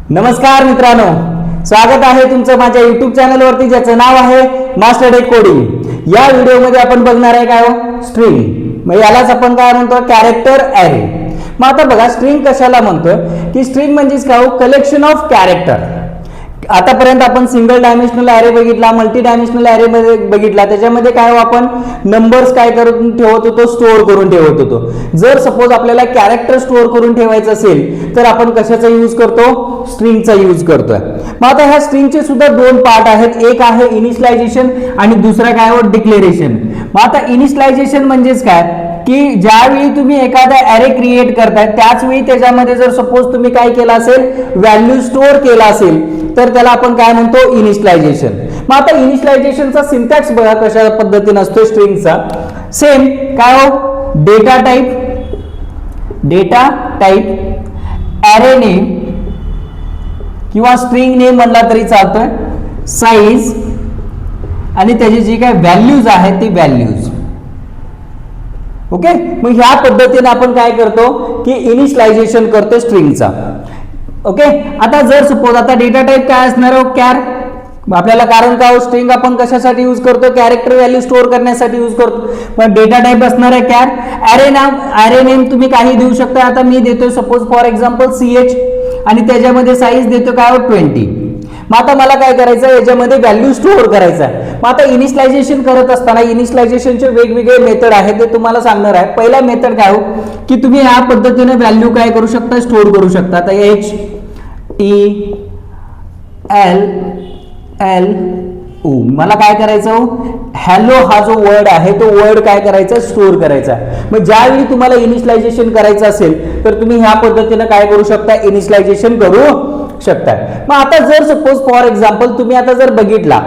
नमस्कार मित्रांनो, स्वागत आहे तुमचं माझ्या YouTube चॅनलवरती ज्याचं नाव आहे मास्टर टेक कोडिंग. या व्हिडिओमध्ये आपण बघणार आहे काय हो, स्ट्रिंग. मग यालाच आपण काय म्हणतो, कॅरेक्टर ॲरे. मग आता बघा स्ट्रिंग कशाला म्हणतोय की स्ट्रिंग म्हणजेच काय हो, कलेक्शन ऑफ कॅरेक्टर. आतापर्यंत आपण सिंगल डायमेन्शनल ॲरे बघितला, मल्टी डायमेन्शनल ॲरे मध्ये बघितला. त्याच्यामध्ये काय हो, आपण नंबर्स काय करून ठेवत होतो, स्टोअर करून ठेवत होतो. जर सपोज आपल्याला कॅरेक्टर स्टोअर करून ठेवायचं असेल तर आपण कशाचा यूज करतो, स्ट्रिंगचा यूज करतोय. मग आता ह्या स्ट्रिंगचे सुद्धा दोन पार्ट आहेत, एक आहे इनिशियलायझेशन आणि दुसरा काय हो, डिक्लेरेशन. मग आता इनिशियलायझेशन म्हणजेच काय की ज्यावेळी तुम्ही एखादा ॲरे क्रिएट करताय त्याच वेळी त्याच्यामध्ये जर सपोज तुम्ही काय केलं असेल, व्हॅल्यू स्टोअर केला असेल तर त्याला आपण काय म्हणतो, इनिशियलायझेशन. मग आता इनिशियलायझेशनचा सिंटॅक्स बघा कशा पद्धतीने असतो स्ट्रिंगचा. सेम काय हो, डेटा टाईप ॲरे नेम किंवा स्ट्रिंग नेम म्हणला तरी चालतोय, साईज आणि त्याची जी काय व्हॅल्यूज आहे ती व्हॅल्यूज. ओके, मग ह्या पद्धतीने आपण काय करतो की इनिशियलायझेशन करतो स्ट्रिंगचा. ओके, आता जर सपोज आता डेटा टाईप काय असणार हो, कॅर. आपल्याला कारण काय, स्ट्रिंग आपण कशासाठी यूज करतो, कॅरेक्टर व्हॅल्यू स्टोअर करण्यासाठी यूज करतो. मग डेटा टाईप असणार आहे कॅर. ॲरे नेम तुम्ही काही देऊ शकता. आता मी देतोय सपोज फॉर एक्झाम्पल CH आणि त्याच्यामध्ये साईज देतो काय हो, 20. मग आता मला काय करायचं, याच्यामध्ये व्हॅल्यू स्टोअर करायचा आहे. मग आता इनिशियलायझेशन करत असताना इनिशियलायझेशनचे वेगवेगळे मेथड आहेत, ते तुम्हाला सांगणार आहे. पहिला मेथड काय हो की तुम्ही या पद्धतीने व्हॅल्यू काय करू शकता, स्टोअर करू शकता. आता HELLO मला काय करायचं हो, हॅलो हा जो वर्ड आहे तो वर्ड काय करायचा, स्टोअर करायचा. मग ज्यावेळी तुम्हाला इनिशियलायझेशन करायचं असेल तर तुम्ही ह्या पद्धतीने काय करू शकता, इनिशियलायझेशन करू शकता. मग आता जर सपोज फॉर एक्झाम्पल तुम्ही आता जर बघितला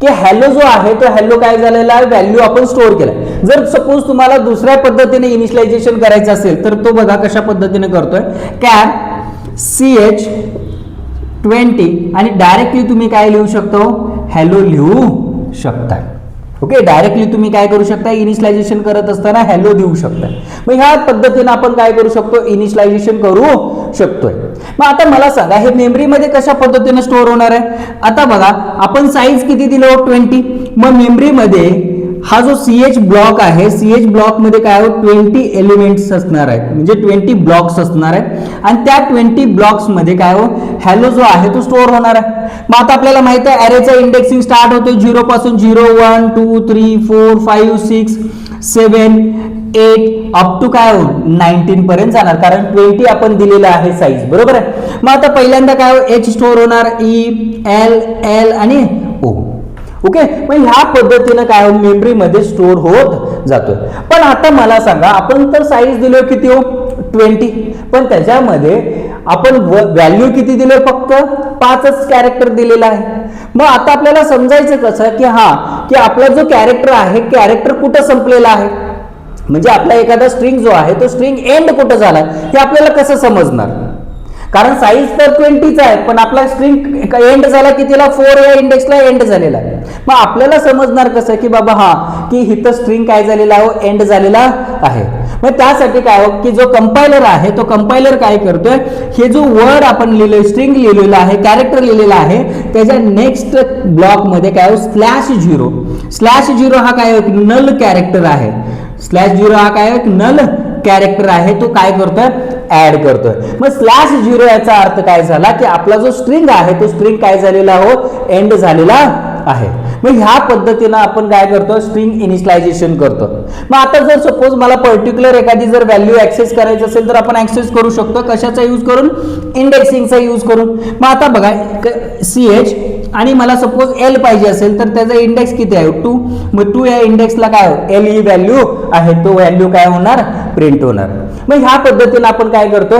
की हॅलो जो आहे तो हॅलो काय झालेला आहे, व्हॅल्यू आपण स्टोअर केला. जर सपोज तुम्हाला दुसऱ्या पद्धतीने इनिशियलायझेशन करायचं असेल तर तो बघा कशा पद्धतीने करतोय, कॅर CH 20 आणि डायरेक्टली तुम्ही काय लिहू शकतो, हॅलो लिहू शकता. ओके, डायरेक्टली तुम्ही काय करू शकता, इनिशियलायझेशन करत असताना हॅलो देऊ शकता. मग ह्या पद्धतीने आपण काय करू शकतो, इनिशियलायझेशन करू शकतोय. मग आता मला सांगा हे मेमरीमध्ये कशा पद्धतीने स्टोअर होणार आहे. आता बघा आपण साईज किती दिलो, 20. मग मेमरीमध्ये हा जो CH ब्लॉक आहे, CH ब्लॉक मध्ये काय हो, 20 एलिमेंट्स असणार आहेत, म्हणजे 20 ब्लॉक्स असणार आहेत. आणि त्या 20 ब्लॉक्स मध्ये काय हो, हॅलो जो आहे तो स्टोअर होणार आहे. मग आता आपल्याला माहित आहे ॲरेचा इंडेक्सिंग स्टार्ट होतो 0 पासून, 0 1 2 3 4 5 6 7 8 अप टू काय हो, 19 पर्यंत जाणार, कारण 20 आपण दिलेलं आहे साईज, बरोबर आहे. मग आता पहिल्यांदा काय हो, H स्टोअर होणार, EL आणि O. ओके, मग ह्या पद्धतीने काय हो, मेमरीमध्ये स्टोअर होत जातोय. पण आता मला सांगा, आपण तर साईज दिलो किती हो, 20, पण त्याच्यामध्ये आपण व्हॅल्यू किती दिले, फक्त 5च कॅरेक्टर दिलेला आहे. मग आता आपल्याला समजायचं कसं की की आपला जो कॅरेक्टर आहे, कॅरेक्टर कुठं संपलेला आहे, म्हणजे आपला एखादा स्ट्रिंग जो आहे तो स्ट्रिंग एंड कुठं झाला हे आपल्याला कसं समजणार. कारण साईज तर 20च आहे पण आपला स्ट्रिंग एंड झाला कितीला, 4 या इंडेक्सला एंड झालेला आहे. मग आपल्याला समजणार कसं की बाबा की इथं स्ट्रिंग काय झालेला हो, एंड झालेला आहे. मग त्यासाठी काय हो की जो कंपायलर आहे तो कंपायलर काय करतोय, हे जो वर्ड आपण लिहिलोय, स्ट्रिंग लिहिलेला आहे, कॅरेक्टर लिहिलेला आहे, त्याच्या नेक्स्ट ब्लॉक मध्ये काय हो, /0 हा काय नल कॅरेक्टर आहे. /0 हा काय नल कॅरेक्टर आहे, तो काय करतोय, ऍड करतोय. मग /0 याचा अर्थ काय झाला की आपला जो स्ट्रिंग आहे तो स्ट्रिंग काय झालेला हो, एंड झालेला आहे. मग ह्या पद्धतीने आपण काय करतो, स्ट्रिंग इनिशियलायझेशन करतो. मग आता जर सपोज मला पर्टिक्युलर एखादी जर व्हॅल्यू ऍक्सेस करायची असेल तर आपण ऍक्सेस करू शकतो, कशाचा यूज करून, इंडेक्सिंगचा यूज करून. मग आता बघा CH आणि मला सपोज L पाहिजे असेल तर त्याचा इंडेक्स किती आहे, 2. मग 2 या इंडेक्सला काय L ही व्हॅल्यू आहे, तो व्हॅल्यू काय होणार, प्रिंट होणार. मग ह्या पद्धतीने आपण काय करतो,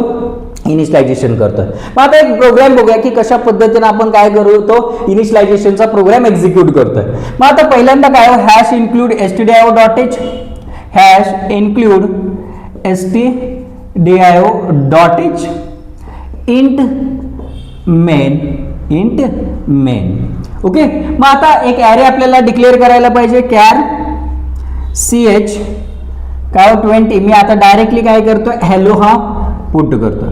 इनिशियलायझेशन करतोय. मग आता एक प्रोग्राम बघूया की कशा पद्धतीने आपण काय करतो, इनिशियलायझेशनचा प्रोग्राम एक्झिक्यूट करतोय. मग आता पहिल्यांदा काय हो, #include stdio.h, #include stdio.h int main. Okay, मग आता एक ॲरे आपल्याला डिक्लेअर करायला पाहिजे, कॅर CH काय 20. मी आता डायरेक्टली काय करतो, हॅलो हा पुट करतो.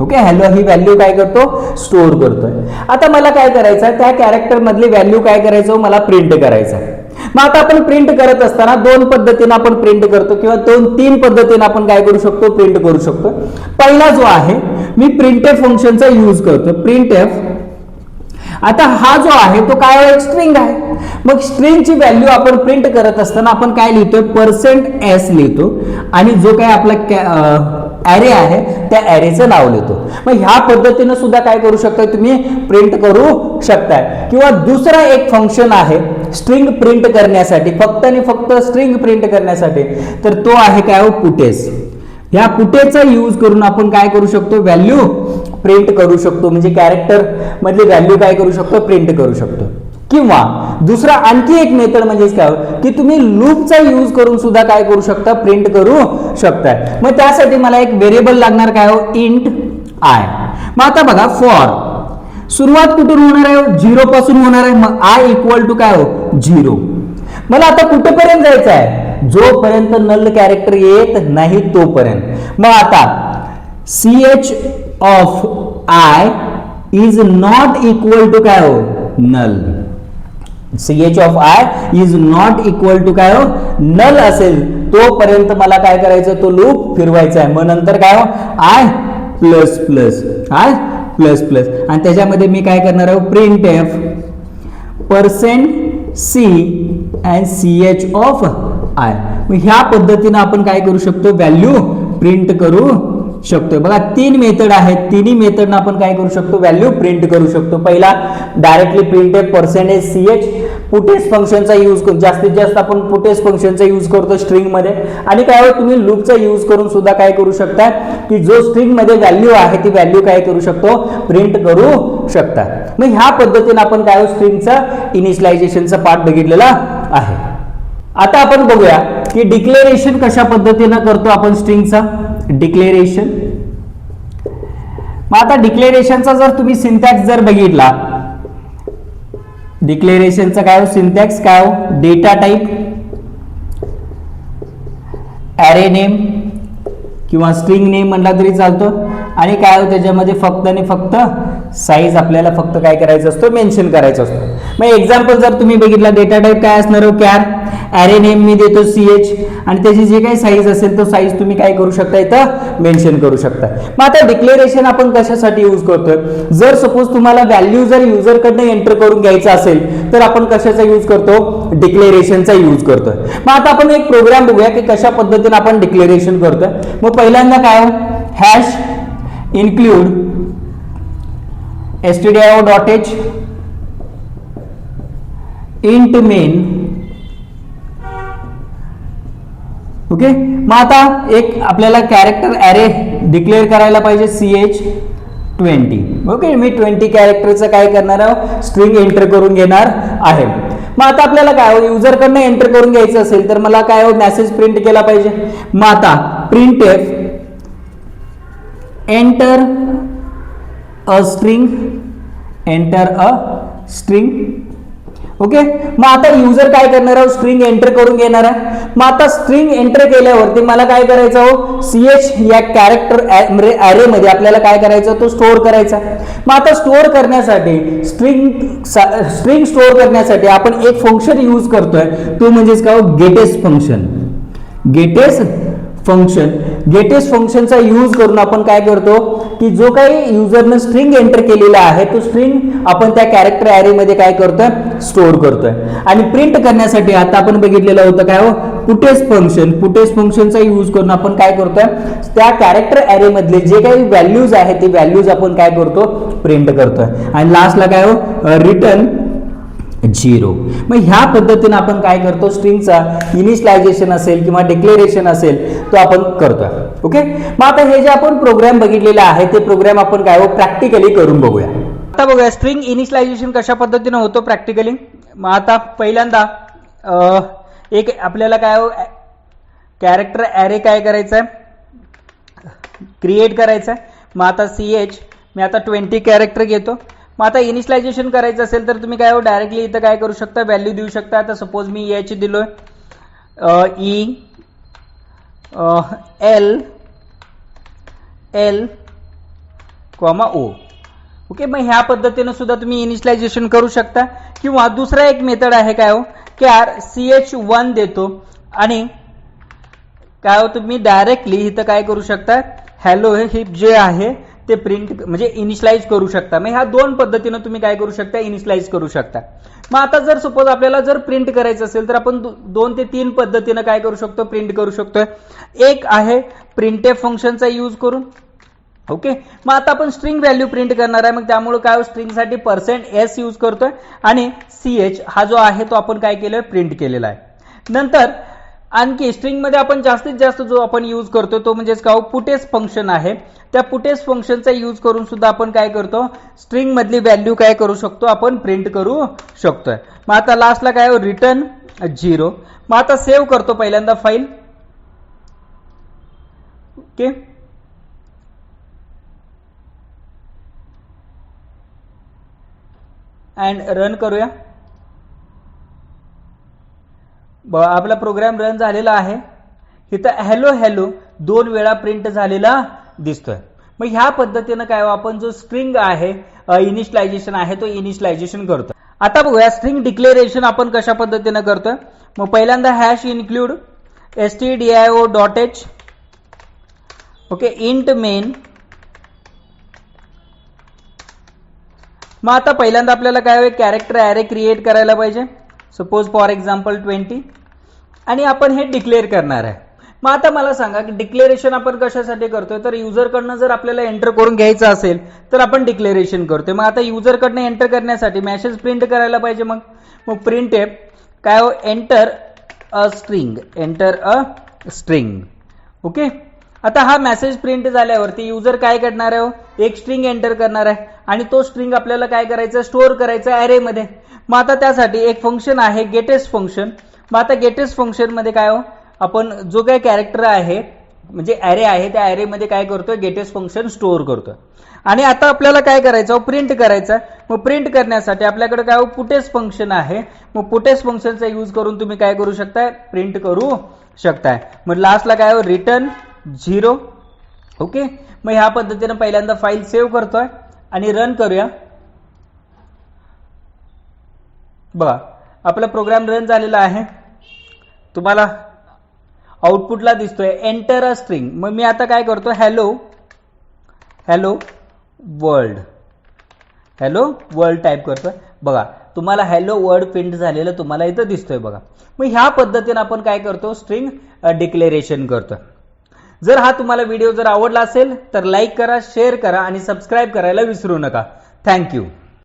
ओके, हॅलो ही व्हॅल्यू काय करतो, स्टोअर करतोय. आता मला काय करायचं आहे, त्या कॅरेक्टर मधली व्हॅल्यू काय करायचं, मला प्रिंट करायचं आहे. मग आता आपण प्रिंट करत असताना दोन पद्धतीने आपण प्रिंट करतो किंवा तीन पद्धतीने आपण काय करू शकतो, प्रिंट करू शकतो. पहिला जो आहे मी प्रिंटएफ फंक्शनचा यूज करतो, प्रिंटएफ. आता हा जो आहे तो काय, एक स्ट्रिंग आहे. मग स्ट्रिंगची व्हॅल्यू आपण प्रिंट करत असताना आपण काय लिहितोय, %s लिहितो आणि जो काय आपला ॲरे आहे त्या ॲरेचं नाव लिहितो. मग ह्या पद्धतीनं सुद्धा काय करू शकता, तुम्ही प्रिंट करू शकताय. किंवा दुसरा एक फंक्शन आहे स्ट्रिंग प्रिंट करण्यासाठी, फक्त आणि फक्त स्ट्रिंग प्रिंट करण्यासाठी, तर तो आहे काय, पुटेस. ह्या पुटेचा यूज करून आपण काय करू शकतो, व्हॅल्यू प्रिंट करू शकतो. म्हणजे कॅरेक्टर मधली व्हॅल्यू काय करू शकतो, प्रिंट करू शकतो. किंवा दुसरा आणखी एक मेथड म्हणजे काय की तुम्ही लूपचा यूज करून सुद्धा काय करू शकता, प्रिंट करू शकताय. मग त्यासाठी मला एक व्हेरिएबल लागणार काय, इंट आय. मग आता बघा, फॉर सुरुवात कुठून होणार आहे, 0 पासून होणार आहे. मग आय इक्वल टू काय, 0. मला आता कुठेपर्यंत जायचं आहे, जोपर्यंत नल कॅरेक्टर येत नाही तोपर्यंत. मग आता ch of I is not equal to काय, null. ch of I is not equal to काय, नल असेल तोपर्यंत मला काय करायचं, तो लूप फिरवायचा आहे. मग नंतर काय, I plus plus, I plus plus, आणि त्याच्यामध्ये मी काय करणार आहे, print F %c and ch of I. ह्या पद्धतीने आपण काय करू शकतो, व्हॅल्यू प्रिंट करू शकतो. बघा 3 मेथड आहेत, तिन्ही मेथड आपण काय करू शकतो, व्हॅल्यू प्रिंट करू शकतो. पहिला डायरेक्टली प्रिंट %ch पुटेस फंक्शनचा यूज करून, जास्तीत जास्त आपण पुटेस फंक्शनचा यूज करतो स्ट्रिंग मध्ये. आणि काय तुम्ही लूपचा यूज करून सुद्धा काय करू शकता, की जो स्ट्रिंग मध्ये व्हॅल्यू आहे ती व्हॅल्यू काय करू शकतो, प्रिंट करू शकता. मग ह्या पद्धतीने आपण काय स्ट्रिंगचा इनिशियलायझेशनचा पार्ट बघितलेला आहे. आता आपण बघूया की डिक्लेरेशन कशा पद्धतीने करतो आपण स्ट्रिंगचा डिक्लेरेशन. मग आता डिक्लेरेशनचा जर तुम्ही सिंटॅक्स जर बघितला, डिक्लेरेशनचा काय सिंटॅक्स काय, डेटा टाइप, ॲरे नेम किंवा स्ट्रिंग नेम म्हटला तरी चालतो. आणि काय त्याच्यामध्ये फक्त आणि फक्त साईज आपल्याला फक्त काय करायचं असतो, मेन्शन करायचं असतो. मग एक्झाम्पल जर तुम्ही बघितला, डेटा टाइप काय असणार, कॅर. ॲरे नेम मी देतो ch आणि त्याची जी काही साईज असेल तो साईज तुम्ही काय करू शकता, इथं मेन्शन करू शकता. मग आता डिक्लेरेशन आपण कशासाठी यूज करतोय, जर सपोज तुम्हाला व्हॅल्यू जर युजरकडनं एंटर करून घ्यायचं असेल तर आपण कशाचा यूज करतो, डिक्लेरेशनचा यूज करतोय. मग आता आपण एक प्रोग्राम बघूया की कशा पद्धतीने आपण डिक्लेरेशन करतोय. मग पहिल्यांदा काय, hash include stdio.h int main. Okay, मग आता एक आपल्याला कॅरेक्टर ॲरे डिक्लेअर करायला पाहिजे, ch20. ओके, मी 20 कॅरेक्टरचं काय करणार आहे, स्ट्रिंग एंटर करून घेणार आहे. मग आता आपल्याला काय युजरकडनं एंटर करून घ्यायचं असेल तर मला काय मेसेज प्रिंट केला पाहिजे. मग आता print F enter a string, enter a string. Okay, मग आता युजर काय करणार आहे, स्ट्रिंग एंटर करून घेणार आहे. मग आता स्ट्रिंग एंटर केल्यावरती मला काय करायचं, ch या कॅरेक्टर ॲरे मध्ये आपल्याला काय करायचं, तो स्टोअर करायचा. मग आता स्टोअर करण्यासाठी स्ट्रिंग स्टोअर करण्यासाठी आपण एक फंक्शन यूज करतोय, तो म्हणजेच काय, गेटेस्ट फंक्शन. गेटेस्ट फंक्शनचा यूज करून आपण काय करतो की जो काही युजरने स्ट्रिंग एंटर केलेला आहे तो स्ट्रिंग आपण त्या कॅरेक्टर ॲरे मध्ये काय करतोय, स्टोअर करतोय. आणि प्रिंट करण्यासाठी आता आपण बघितलेलं होतं काय, पुटेस फंक्शनचा यूज करून आपण काय करतोय, त्या कॅरेक्टर ॲरे मधले जे काही व्हॅल्यूज आहेत ते व्हॅल्यूज आपण काय करतो, प्रिंट करतोय. आणि लास्टला काय, रिटर्न 0. मग ह्या पद्धतीने आपण काय करतो, स्ट्रिंगचा इनिशियलायझेशन असेल किंवा डिक्लेरेशन असेल तो आपण करतोय. ओके, मग आता हे जे आपण प्रोग्राम बघितलेला आहे ते प्रोग्राम आपण काय प्रॅक्टिकली करून बघूया. आता बघूया स्ट्रिंग इनिशियलायझेशन कशा पद्धतीने होतो प्रॅक्टिकली. मग आता पहिल्यांदा एक आपल्याला काय कॅरेक्टर ॲरे काय करायचं आहे, क्रिएट करायचं आहे. मग आता ch मी आता 20 कॅरेक्टर घेतो. मग आता इनिशियलायझेशन करायचं असेल तर तुम्ही काय डायरेक्टली इथं काय करू शकता, व्हॅल्यू देऊ शकता. आता सपोज मी h दिलोय, l कॉमा ओ. ओके, मग ह्या पद्धतीने सुद्धा तुम्ही इनिशियलायझेशन करू शकता. किंवा दुसरा एक मेथड आहे काय हो, कॅर ch1 देतो आणि काय हो तुम्ही डायरेक्टली इथं काय करू शकता, हॅलो हे जे आहे ते प्रिंट म्हणजे इनिशियलाइज करू शकता. मग ह्या दोन पद्धतीने तुम्ही काय करू शकता, इनिशियलाइज करू शकता. मग आता जर सपोज आपल्याला जर प्रिंट करायचं असेल तर आपण 2 ते 3 पद्धतीने काय करू शकतो, प्रिंट करू शकतो. एक आहे प्रिंटएफ फंक्शनचा यूज करून. ओके, मग आता आपण स्ट्रिंग व्हॅल्यू प्रिंट करणार आहे, मग त्यामुळे काय स्ट्रिंगसाठी %s यूज करतोय आणि ch हा जो आहे तो आपण काय केलोय, प्रिंट केलेला आहे. नंतर आणखी स्ट्रिंग मध्ये आपण जास्तीत जास्त जो आपण यूज करतो तो म्हणजे काय, पुटेस फंक्शन आहे. त्या पुटेस फंक्शनचा यूज करून सुद्धा आपण काय करतो, स्ट्रिंग मधली व्हॅल्यू काय करू शकतो, आपण प्रिंट करू शकतोय. मग आता लास्टला काय, रिटर्न 0. मग आता सेव्ह करतो पहिल्यांदा फाईल. ओके, अँड रन करूया. आपला प्रोग्राम रन झालेला आहे. इथं हॅलो हॅलो 2 वेळा प्रिंट झालेला दिसतोय. मग ह्या पद्धतीनं काय आपण जो स्ट्रिंग आहे इनिशियलायझेशन आहे तो इनिशियलायझेशन करतो. आता बघूया स्ट्रिंग डिक्लेरेशन आपण कशा पद्धतीनं करतोय. मग पहिल्यांदा hash include stdio.h. Okay, int main. मग आता पहिल्यांदा आपल्याला काय कॅरेक्टर ॲरे क्रिएट करायला पाहिजे. सपोज फॉर एक्झाम्पल 20 आणि आपण हे डिक्लेअर करणार आहे. मग आता मला सांगा की डिक्लेरेशन आपण कशासाठी करतोय, तर युजरकडनं जर आपल्याला एंटर करून घ्यायचं असेल तर आपण डिक्लेरेशन करतोय. मग आता युजरकडनं एंटर करण्यासाठी मेसेज प्रिंट करायला पाहिजे. मग प्रिंट एफ काय हो, एंटर अ स्ट्रिंग. ओके, आता हा मेसेज प्रिंट झाल्यावरती युजर काय करणार आहे, एक स्ट्रिंग एंटर करणार आहे आणि तो स्ट्रिंग आपल्याला काय करायचं, स्टोअर करायचा ॲरे मध्ये. मग आता त्यासाठी एक फंक्शन आहे गेटेस्ट फंक्शन. मग आता गेटेस्ट फंक्शन मध्ये काय हो, आपण जो काय कॅरेक्टर आहे म्हणजे ॲरे आहे त्या ॲरे मध्ये काय करतोय, गेटेस्ट फंक्शन स्टोअर करतोय. आणि आता आपल्याला काय करायचं, प्रिंट करायचं. मग प्रिंट करण्यासाठी आपल्याकडे काय पुटेस फंक्शन आहे. मग पुटेस फंक्शनचा यूज करून तुम्ही काय करू शकताय, प्रिंट करू शकताय. मग लास्टला काय रिटर्न 0. ओके, मग ह्या पद्धतीने पहिल्यांदा फाईल सेव्ह करतोय आणि रन करूया. बघा आपला प्रोग्राम रन झालेला आहे. तुम्हाला आउटपुटला दिसतोय एंटर अ स्ट्रिंग. मग मी आता काय करतो, हॅलो वर्ल्ड टाईप करतोय. बघा तुम्हाला हॅलो वर्ल्ड प्रिंट झालेलं तुम्हाला इथं दिसतोय. बघा मग ह्या पद्धतीने आपण काय करतो, स्ट्रिंग डिक्लेरेशन करतो. जर हा तुम्हाला व्हिडिओ जर आवडला असेल तर लाईक करा, शेअर करा आणि सबस्क्राईब करायला विसरू नका. थँक्यू.